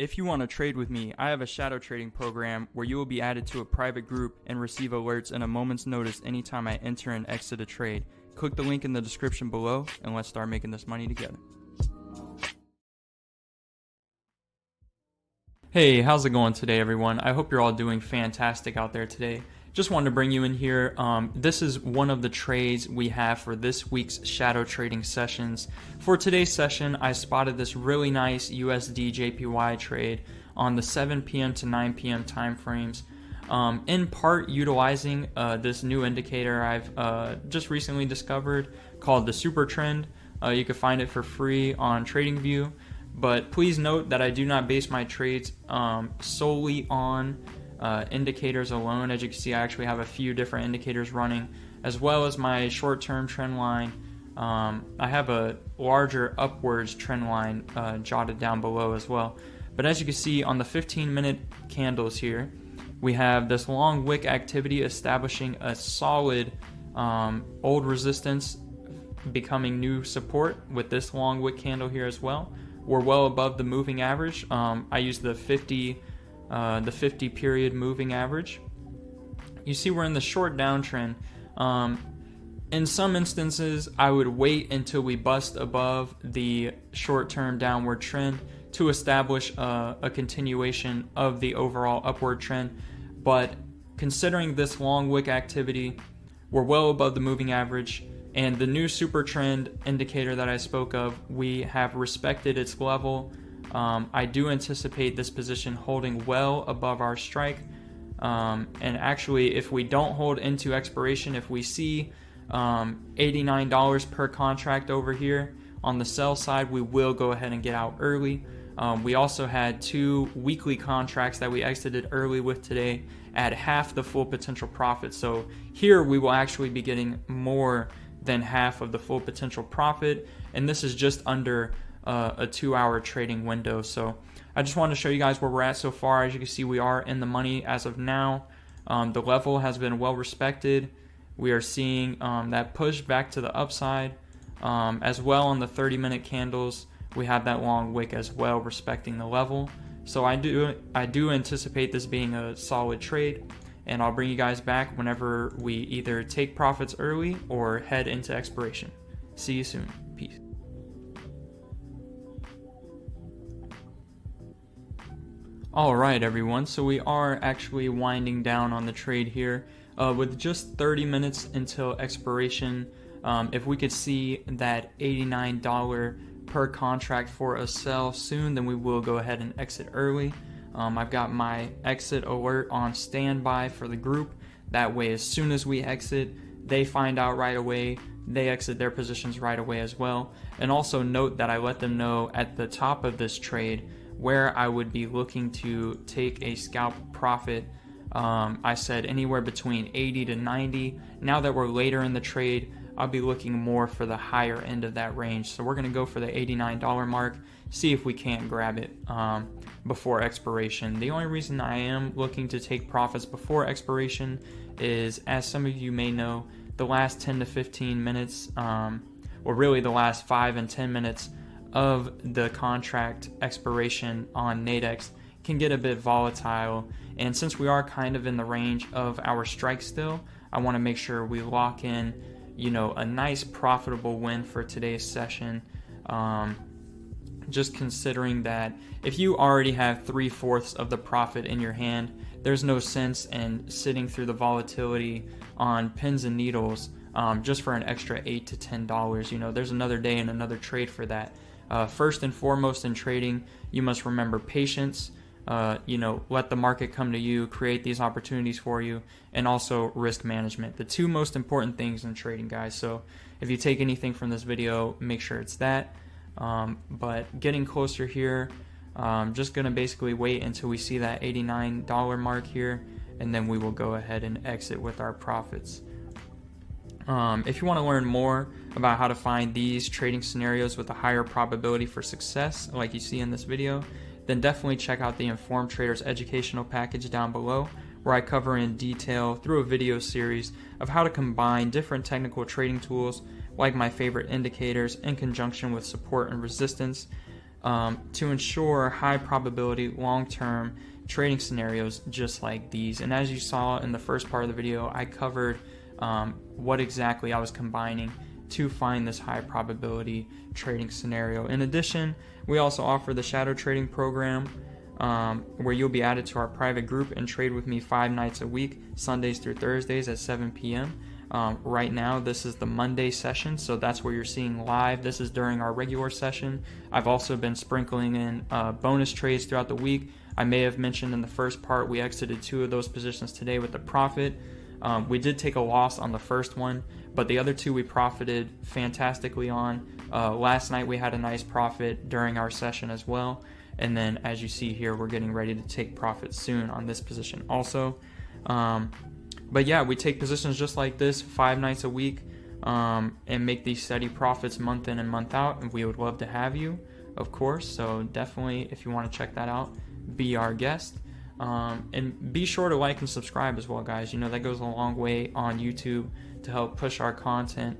If you want to trade with me, I have a shadow trading program where you will be added to a private group and receive alerts in a moment's notice anytime I enter and exit a trade. Click the link in the description below and let's start making this money together. Hey, how's it going today, everyone? I hope you're all doing fantastic out there today. Just wanted to bring you in here. This is one of the trades we have for this week's shadow trading sessions. For today's session, I spotted this really nice USD JPY trade on the 7 p.m. to 9 p.m. time frames. In part utilizing this new indicator I've just recently discovered called the Super Trend. You can find it for free on TradingView. But please note that I do not base my trades solely on indicators alone. As you can see, I actually have a few different indicators running, as well as my short-term trend line. I have a larger upwards trend line jotted down below as well. But as you can see on the 15-minute candles here, we have this long wick activity establishing a solid old resistance becoming new support with this long wick candle here as well. We're well above the moving average. I use the 50 period moving average. You see we're in the short downtrend. In some instances, I would wait until we bust above the short-term downward trend to establish a continuation of the overall upward trend. But considering this long wick activity, we're well above the moving average. And the new super trend indicator that I spoke of, we have respected its level. I do anticipate this position holding well above our strike. And actually, if we don't hold into expiration, if we see $89 per contract over here on the sell side, we will go ahead and get out early. We also had 2 weekly contracts that we exited early with today at half the full potential profit. So here we will actually be getting more than half of the full potential profit, and this is just under a 2-hour trading window. So I just wanted to show you guys where we're at so far. As you can see, we are in the money as of now. The level has been well respected. We are seeing that push back to the upside. As well on the 30-minute candles, we have that long wick as well respecting the level. So I do anticipate this being a solid trade. And I'll bring you guys back whenever we either take profits early or head into expiration. See you soon. Peace. Alright everyone, so we are actually winding down on the trade here. With just 30 minutes until expiration, if we could see that $89 per contract for a sell soon, then we will go ahead and exit early. I've got my exit alert on standby for the group. That way, as soon as we exit, they find out right away. They exit their positions right away as well. And also note that I let them know at the top of this trade where I would be looking to take a scalp profit. I said anywhere between 80 to 90. Now that we're later in the trade, I'll be looking more for the higher end of that range. So we're going to go for the $89 mark, see if we can't grab it before expiration. The only reason I am looking to take profits before expiration is, as some of you may know, the last 10 to 15 minutes, or really the last 5 and 10 minutes of the contract expiration on Nadex can get a bit volatile. And since we are kind of in the range of our strike still, I want to make sure we lock in, a nice profitable win for today's session. Just considering that if you already have 3/4 of the profit in your hand, there's no sense in sitting through the volatility on pins and needles just for an extra $8 to $10. There's another day and another trade for that. First and foremost in trading, you must remember patience. Let the market come to you, create these opportunities for you, and also risk management. The 2 most important things in trading, guys. So if you take anything from this video, make sure it's that. But getting closer here, just going to basically wait until we see that $89 mark here, and then we will go ahead and exit with our profits. If you want to learn more about how to find these trading scenarios with a higher probability for success, like you see in this video, then definitely check out the Informed Trader's educational package down below, where I cover in detail through a video series of how to combine different technical trading tools like my favorite indicators in conjunction with support and resistance. to ensure high probability long-term trading scenarios just like these. And as you saw in the first part of the video, I covered what exactly I was combining to find this high probability trading scenario. In addition, we also offer the shadow trading program, where you'll be added to our private group and trade with me 5 nights a week, Sundays through Thursdays at 7 p.m. Right now, this is the Monday session, so that's where you're seeing live. This is during our regular session. I've also been sprinkling in bonus trades throughout the week. I may have mentioned in the first part we exited 2 of those positions today with a profit. We did take a loss on the first one, but the other 2 we profited fantastically on. Last night we had a nice profit during our session as well. And then as you see here, we're getting ready to take profit soon on this position also. But yeah, we take positions just like this 5 nights a week, and make these steady profits month in and month out. And we would love to have you, of course. So definitely, if you want to check that out, be our guest. And be sure to like and subscribe as well, guys. You know, that goes a long way on YouTube to help push our content,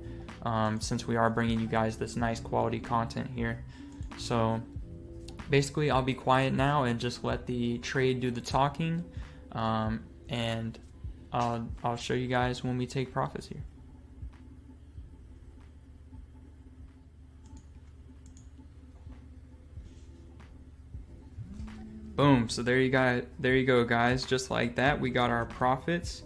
since we are bringing you guys this nice quality content here. So basically, I'll be quiet now and just let the trade do the talking, and I'll show you guys when we take profits here. Boom. So there you go, guys. Just like that, we got our profits.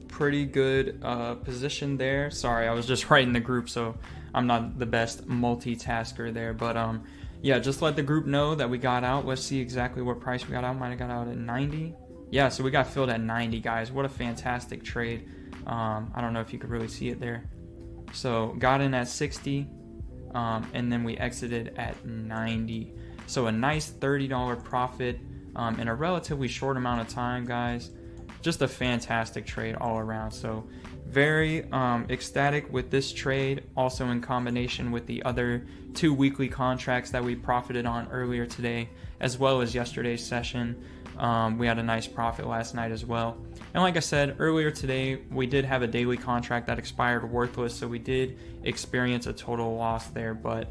Pretty good position there. Sorry, I was just writing the group, so I'm not the best multitasker there. But yeah, just let the group know that we got out. Let's see exactly what price we got out. Might have got out at 90. Yeah, so we got filled at 90, guys. What a fantastic trade. I don't know if you could really see it there. So got in at 60, and then we exited at 90. So a nice $30 profit in a relatively short amount of time, guys. Just a fantastic trade all around. So very ecstatic with this trade, also in combination with the other 2 weekly contracts that we profited on earlier today, as well as yesterday's session. We had a nice profit last night as well. And like I said earlier today, we did have a daily contract that expired worthless, so we did experience a total loss there, but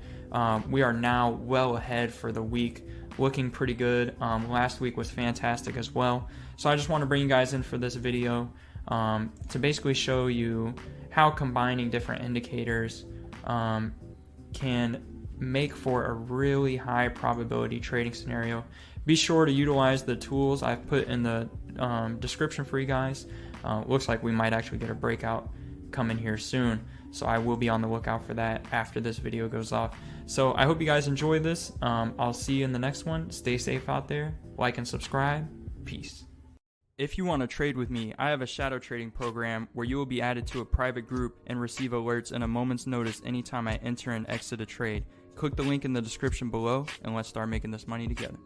we are now well ahead for the week, looking pretty good. Last week was fantastic as well. So I just want to bring you guys in for this video to basically show you how combining different indicators can make for a really high probability trading scenario. Be sure to utilize the tools I've put in the description for you guys. Looks like we might actually get a breakout coming here soon, so I will be on the lookout for that after this video goes off. So I hope you guys enjoy this. I'll see you in the next one. Stay safe out there. Like and subscribe. Peace. If you want to trade with me, I have a shadow trading program where you will be added to a private group and receive alerts in a moment's notice anytime I enter and exit a trade. Click the link in the description below, and let's start making this money together.